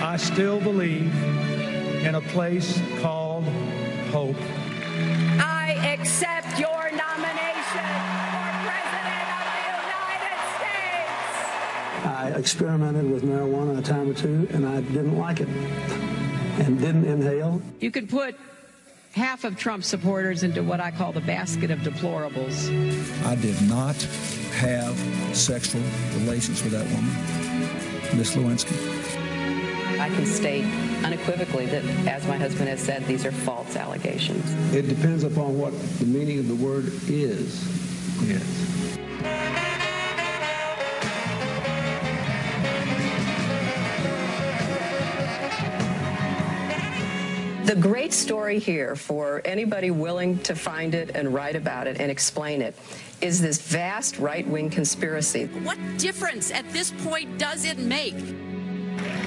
I still believe in a place called hope. I accept your nomination for President of the United States. I experimented with marijuana a time or two, and I didn't like it and didn't inhale. You could put half of Trump supporters into what I call the basket of deplorables. I did not have sexual relations with that woman, Miss Lewinsky. I can state unequivocally that, as my husband has said, these are false allegations. It depends upon what the meaning of the word is. Yes. The great story here, for anybody willing to find it and write about it and explain it, is this vast right-wing conspiracy. What difference at this point does it make?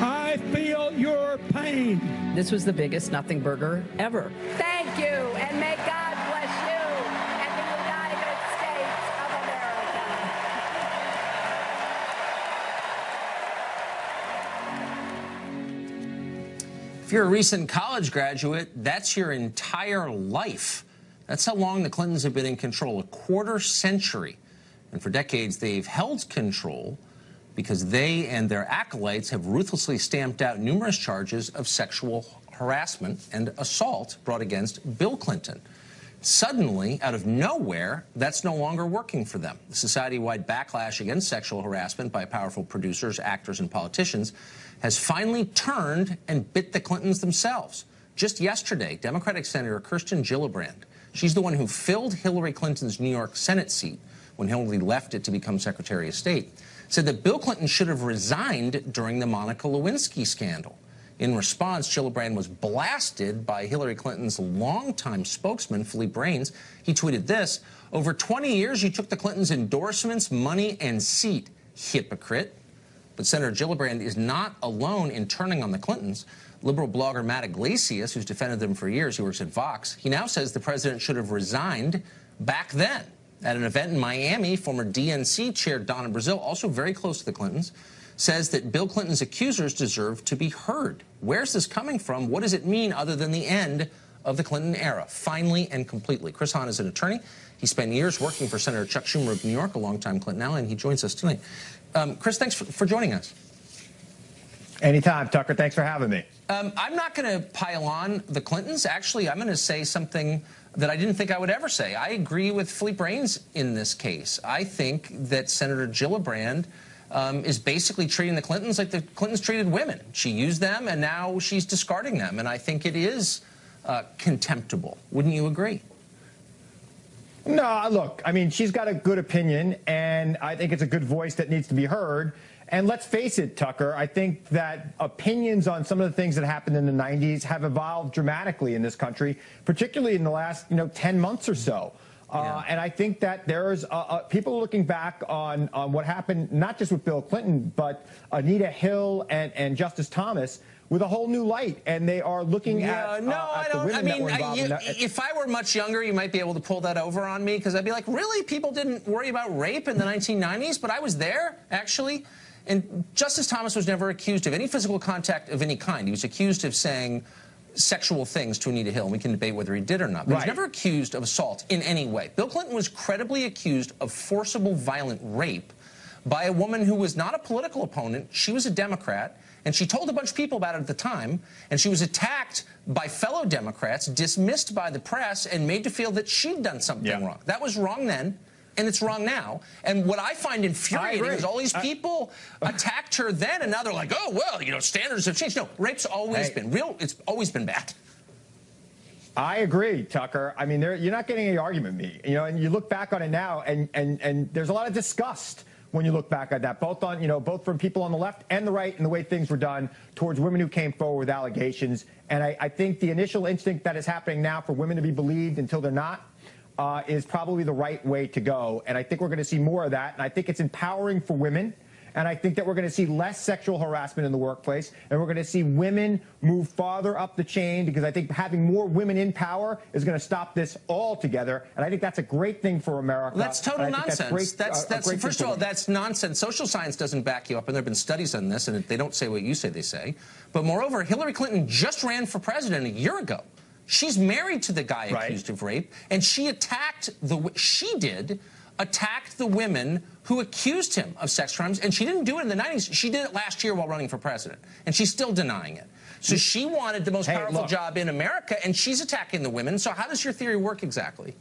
I feel your pain. This was the biggest nothing burger ever. Thank you, and may God bless you and the United States of America. If you're a recent college graduate, that's your entire life. That's how long the Clintons have been in control, a quarter century. And for decades, they've held control because they and their acolytes have ruthlessly stamped out numerous charges of sexual harassment and assault brought against Bill Clinton. Suddenly, out of nowhere, that's no longer working for them. The society-wide backlash against sexual harassment by powerful producers, actors, and politicians has finally turned and bit the Clintons themselves. Just yesterday, Democratic Senator Kirsten Gillibrand, she's the one who filled Hillary Clinton's New York Senate seat when Hillary left it to become Secretary of State, said that Bill Clinton should have resigned during the Monica Lewinsky scandal. In response, Gillibrand was blasted by Hillary Clinton's longtime spokesman, Philippe Reines. He tweeted this: "Over 20 years, you took the Clintons' endorsements, money, and seat. Hypocrite." But Senator Gillibrand is not alone in turning on the Clintons. Liberal blogger Matt Iglesias, who's defended them for years, he works at Vox, he now says the president should have resigned back then. At an event in Miami, former DNC chair Donna Brazile, also very close to the Clintons, says that Bill Clinton's accusers deserve to be heard. Where's this coming from? What does it mean other than the end of the Clinton era, finally and completely? Chris Hahn is an attorney. He spent years working for Senator Chuck Schumer of New York, a longtime Clinton ally, and he joins us tonight. Chris, thanks for joining us. Anytime, Tucker. Thanks for having me. I'm not going to pile on the Clintons. Actually, I'm going to say something that I didn't think I would ever say. I agree with Philippe Reines in this case. I think that Senator Gillibrand is basically treating the Clintons like the Clintons treated women. She used them, and now she's discarding them. And I think it is contemptible. Wouldn't you agree? No, look, I mean, she's got a good opinion, and I think it's a good voice that needs to be heard. And let's face it, Tucker, I think that opinions on some of the things that happened in the 90s have evolved dramatically in this country, particularly in the last, 10 months or so. And I think that there's people looking back on what happened, not just with Bill Clinton, but Anita Hill and Justice Thomas, with a whole new light, and they are looking at the women that were involved. If I were much younger, you might be able to pull that over on me, because I'd be like, really? People didn't worry about rape in the 1990s? But I was there, actually. And Justice Thomas was never accused of any physical contact of any kind. He was accused of saying sexual things to Anita Hill, and we can debate whether he did or not. But he was never accused of assault in any way. Bill Clinton was credibly accused of forcible violent rape by a woman who was not a political opponent. She was a Democrat, and she told a bunch of people about it at the time, and she was attacked by fellow Democrats, dismissed by the press, and made to feel that she'd done something wrong. That was wrong then, and it's wrong now. And what I find infuriating is all these people attacked her then, and now they're like, oh, well, standards have changed. No, rape's always been real. It's always been bad. I agree, Tucker. I mean, you're not getting any argument with me. And you look back on it now, and there's a lot of disgust when you look back at that, both on, both from people on the left and the right, and the way things were done towards women who came forward with allegations. And I think the initial instinct that is happening now for women to be believed until they're not is probably the right way to go. And I think we're going to see more of that. And I think it's empowering for women. and I think that we're going to see less sexual harassment in the workplace, and we're going to see women move farther up the chain, because I think having more women in power is going to stop this altogether, and I think that's a great thing for America. That's total nonsense. First of all, that's nonsense. Social science doesn't back you up, and there have been studies on this, and they don't say what you say they say. But moreover, Hillary Clinton just ran for president a year ago. She's married to the guy accused of rape, and she attacked the women who accused him of sex crimes, and she didn't do it in the 90s. She did it last year while running for president, and she's still denying it. So she wanted the most powerful job in America, and she's attacking the women. So how does your theory work exactly?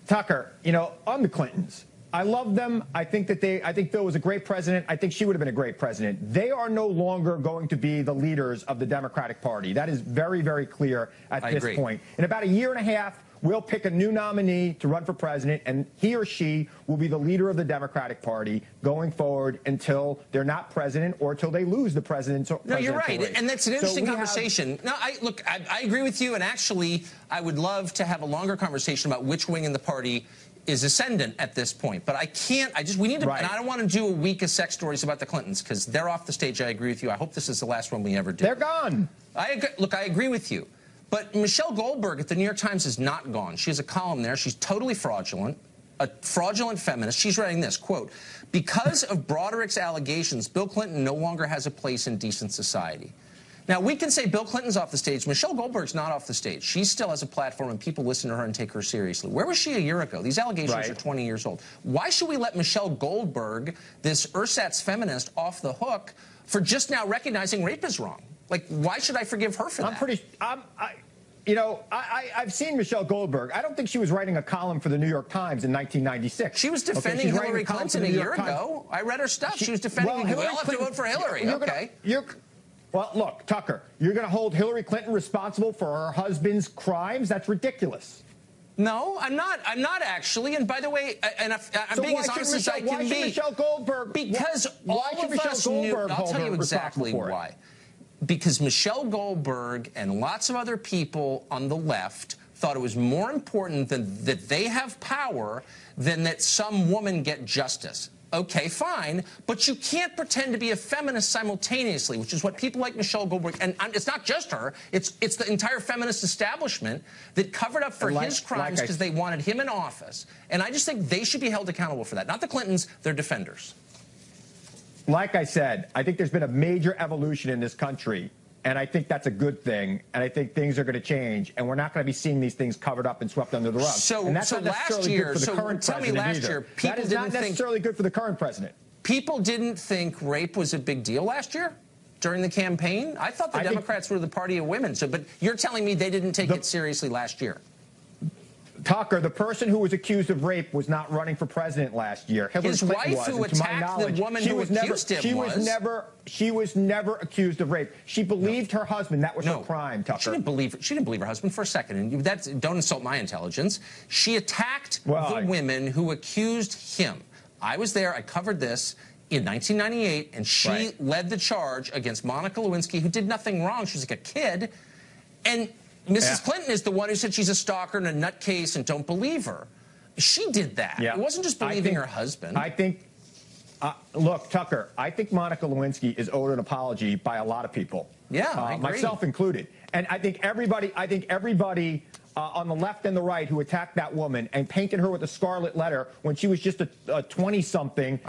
Tucker, you know, on the Clintons, I love them. I think Bill was a great president. I think she would have been a great president. They are no longer going to be the leaders of the Democratic Party. That is very, very clear at this point. In about a year and a half, we'll pick a new nominee to run for president, and he or she will be the leader of the Democratic Party going forward until they're not president or until they lose the presidential race. No, you're right, and that's an interesting conversation. No, look, I agree with you, and actually, I would love to have a longer conversation about which wing in the party is ascendant at this point. But I can't, we need to, and I don't want to do a week of sex stories about the Clintons, because they're off the stage. I agree with you. I hope this is the last one we ever do. They're gone. Look, I agree with you. But Michelle Goldberg at the New York Times is not gone. She has a column there. She's totally fraudulent, a fraudulent feminist. She's writing this, quote, because of Broderick's allegations, Bill Clinton no longer has a place in decent society. Now, we can say Bill Clinton's off the stage. Michelle Goldberg's not off the stage. She still has a platform, and people listen to her and take her seriously. Where was she a year ago? These allegations are 20 years old. Why should we let Michelle Goldberg, this ersatz feminist, off the hook for just now recognizing rape is wrong? Like, why should I forgive her for that? I've seen Michelle Goldberg. I don't think she was writing a column for the New York Times in 1996. She was defending Hillary Clinton a year ago. I read her stuff. She was defending Hillary. We'll have to vote for Hillary. Well, look, Tucker, you're going to hold Hillary Clinton responsible for her husband's crimes? That's ridiculous. No, I'm not. I'm not actually. And by the way, I'm being as honest as I can be. Why should Michelle Goldberg? Because all of us knew. I'll tell you exactly why. Because Michelle Goldberg and lots of other people on the left thought it was more important that they have power than that some woman get justice. Okay, fine, but you can't pretend to be a feminist simultaneously, which is what people like Michelle Goldberg, and it's not just her, it's the entire feminist establishment that covered up for his crimes because they wanted him in office. And I just think they should be held accountable for that. Not the Clintons, they're defenders. Like I said, I think there's been a major evolution in this country, and I think that's a good thing, and I think things are going to change, and we're not going to be seeing these things covered up and swept under the rug. So, and that's not necessarily good for the current president either. That is not necessarily good for the current president. People didn't think rape was a big deal last year during the campaign? I thought the Democrats were the party of women. But you're telling me they didn't take it seriously last year? Tucker, the person who was accused of rape was not running for president last year. His wife, who attacked the woman who accused him, she was never accused of rape. She believed her husband. That was her crime, Tucker. She didn't believe her husband for a second. And don't insult my intelligence. She attacked the women who accused him. I was there. I covered this in 1998, and she led the charge against Monica Lewinsky, who did nothing wrong. She was like a kid. And Mrs. Clinton is the one who said she's a stalker and a nutcase and don't believe her. She did that. It wasn't just believing her husband. I think, look, Tucker, I think Monica Lewinsky is owed an apology by a lot of people. Yeah, I agree. Myself included. And I think everybody on the left and the right who attacked that woman and painted her with a scarlet letter when she was just a 20-something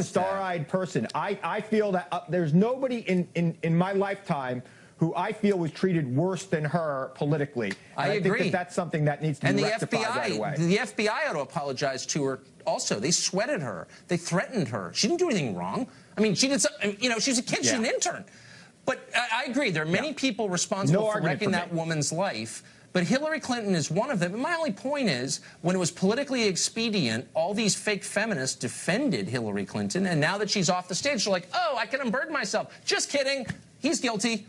star-eyed person. I feel that there's nobody in my lifetime who I feel was treated worse than her politically. And I agree. Think that's something that needs to be rectified right away. The FBI ought to apologize to her also. They sweated her. They threatened her. She didn't do anything wrong. I mean, she did something, she was a kid. She's an intern. But I agree. There are many people responsible for wrecking that woman's life. But Hillary Clinton is one of them. And my only point is, when it was politically expedient, all these fake feminists defended Hillary Clinton. And now that she's off the stage, they're like, oh, I can unburden myself. Just kidding. He's guilty.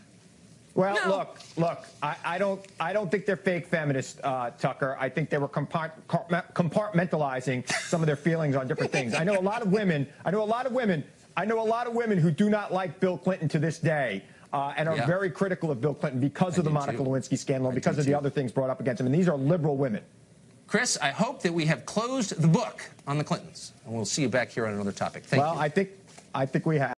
Well, look, I don't think they're fake feminists, Tucker. I think they were compartmentalizing some of their feelings on different things. I know a lot of women who do not like Bill Clinton to this day. And are very critical of Bill Clinton because of the Monica Lewinsky scandal, because of the other things brought up against him. And these are liberal women. Chris, I hope that we have closed the book on the Clintons. And we'll see you back here on another topic. Thank you. Well, I think we have.